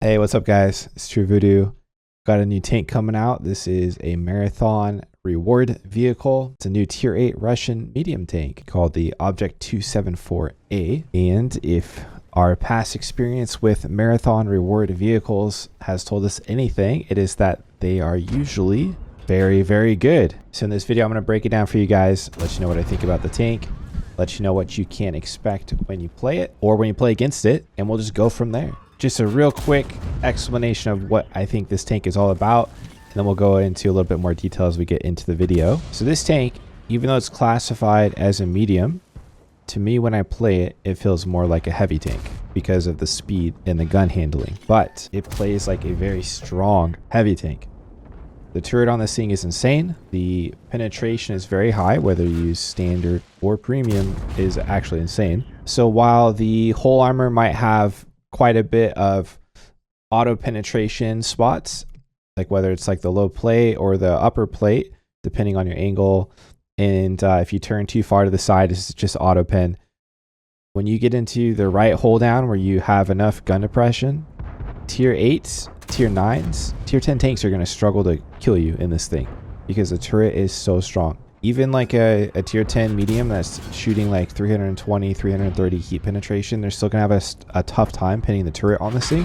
Hey, what's up, guys? It's True Voodoo. Got a new tank coming out. This is a marathon reward vehicle. It's a new tier 8 Russian medium tank called the Object 274A. And if our past experience with marathon reward vehicles has told us anything, it is that they are usually very, very good. So in this video, I'm going to break it down for you guys, let you know what I think about the tank, let you know what you can expect when you play it or when you play against it, and we'll just go from there. Just a real quick explanation of what I think this tank is all about, and then we'll go into a little bit more detail as we get into the video. So this tank, even though it's classified as a medium, to me when I play it, it feels more like a heavy tank because of the speed and the gun handling, but it plays like a very strong heavy tank. The turret on this thing is insane. The penetration is very high, whether you use standard or premium is actually insane. So while the whole armor might have quite a bit of auto penetration spots, like whether it's like the low plate or the upper plate, depending on your angle, and if you turn too far to the side, it's just auto pen. When you get into the right hold down where you have enough gun depression, tier 8s, tier 9s, tier 10 tanks are going to struggle to kill you in this thing because the turret is so strong. Even like a tier 10 medium that's shooting like 320, 330 heat penetration, they're still going to have a tough time pinning the turret on this thing,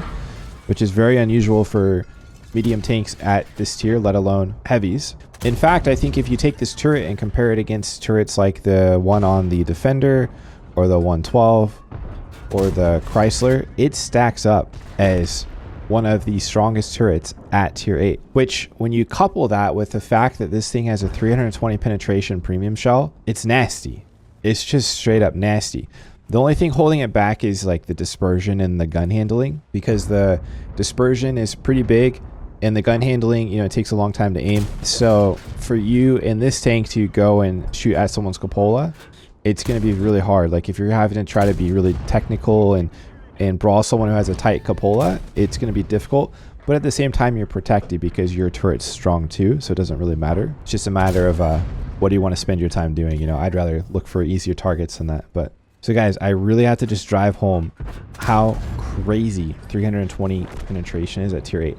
which is very unusual for medium tanks at this tier, let alone heavies. In fact, I think if you take this turret and compare it against turrets like the one on the Defender or the 112 or the Chrysler, it stacks up as one of the strongest turrets at tier 8, which when you couple that with the fact that this thing has a 320 penetration premium shell, it's nasty. It's just straight up nasty. The only thing holding it back is like the dispersion and the gun handling, because the dispersion is pretty big and the gun handling, you know, it takes a long time to aim. So for you in this tank to go and shoot at someone's cupola, it's going to be really hard. Like if you're having to try to be really technical and brawl someone who has a tight cupola, it's going to be difficult, but at the same time you're protected because your turret's strong too, so it doesn't really matter. It's just a matter of what do you want to spend your time doing. You know, I'd rather look for easier targets than that. But so guys, I really have to just drive home how crazy 320 penetration is at tier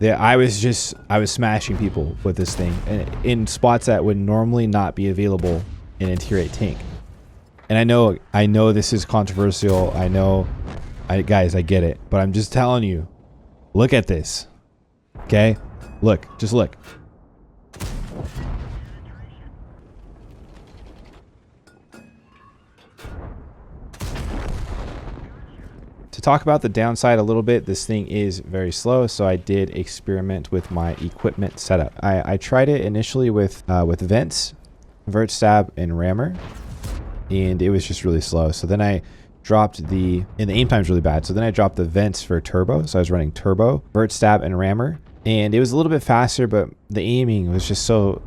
8. I was smashing people with this thing in spots that would normally not be available in a tier 8 tank. And I know this is controversial. Guys, I get it. But I'm just telling you, look at this. Okay? Look, just look. To talk about the downside a little bit, this thing is very slow, so I did experiment with my equipment setup. I tried it initially with vents, vert stab, and rammer, and it was just really slow. So then I dropped and the aim time's really bad. So then I dropped the vents for turbo. So I was running turbo, vert stab, and rammer, and it was a little bit faster, but the aiming was just so,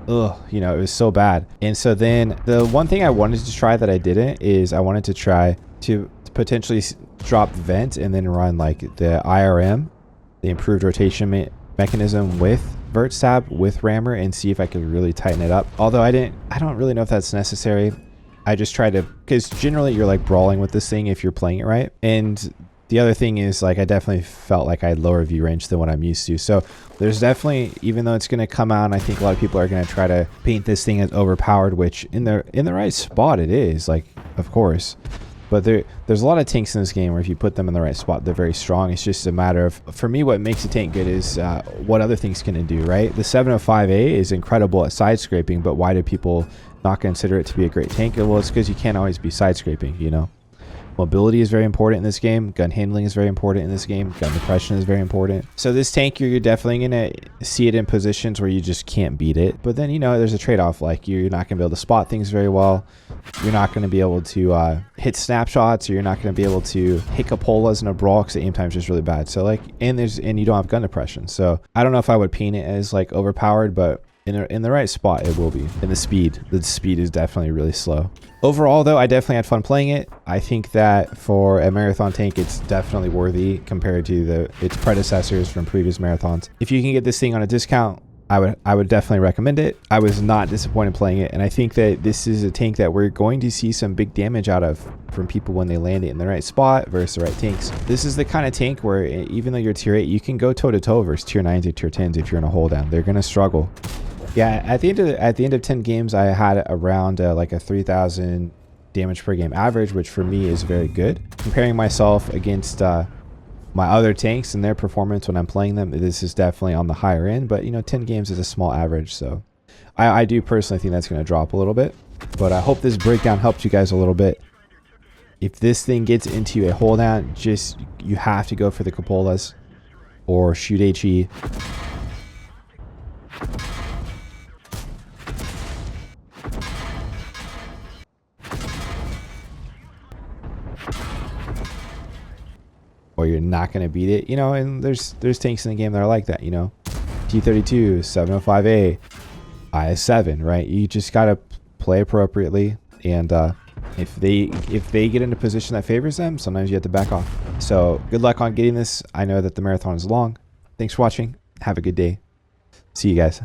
you know, it was so bad. And so then the one thing I wanted to try that I didn't is I wanted to try to potentially drop vent and then run like the IRM, the improved rotation mechanism, with vert stab with rammer and see if I could really tighten it up. Although I don't really know if that's necessary. I just try to, because generally you're like brawling with this thing if you're playing it right. And the other thing is, like, I definitely felt like I had lower view range than what I'm used to. So there's definitely, even though it's going to come out, and I think a lot of people are going to try to paint this thing as overpowered, which in the right spot it is, like, of course. But there's a lot of tanks in this game where if you put them in the right spot, they're very strong. It's just a matter of, for me, what makes a tank good is what other things can it do, right? The 705A is incredible at side scraping, but why do people not consider it to be a great tank? Well, it's because you can't always be side scraping, you know. Mobility is very important in this game. Gun handling is very important in this game. Gun depression is very important. So this tank, you're definitely going to see it in positions where you just can't beat it. But then, you know, there's a trade-off. Like, you're not going to be able to spot things very well. You're not going to be able to hit snapshots, or you're not going to be able to hit cupolas in a brawl because the aim time is just really bad. So like, and you don't have gun depression. So I don't know if I would paint it as like overpowered, but in the right spot it will be. And the speed is definitely really slow. Overall though, I definitely had fun playing it. I think that for a marathon tank, it's definitely worthy compared to its predecessors from previous marathons. If you can get this thing on a discount, I would definitely recommend it. I was not disappointed playing it, and I think that this is a tank that we're going to see some big damage out of from people when they land it in the right spot versus the right tanks. This is the kind of tank where even though you're tier 8, you can go toe to toe versus tier 9s or tier 10s if you're in a hold down. They're gonna struggle. Yeah, at the end of 10 games, I had around like a 3,000 damage per game average, which for me is very good. Comparing myself against my other tanks and their performance when I'm playing them, this is definitely on the higher end, but you know, 10 games is a small average, so I do personally think that's going to drop a little bit, but I hope this breakdown helped you guys a little bit. If this thing gets into a hold down, just you have to go for the cupolas or shoot HE. Or you're not going to beat it, you know, and there's tanks in the game that are like that, you know, T32, 705A, IS7, right? You just got to play appropriately, and if they get in a position that favors them, sometimes you have to back off. So good luck on getting this. I know that the marathon is long. Thanks for watching. Have a good day. See you guys.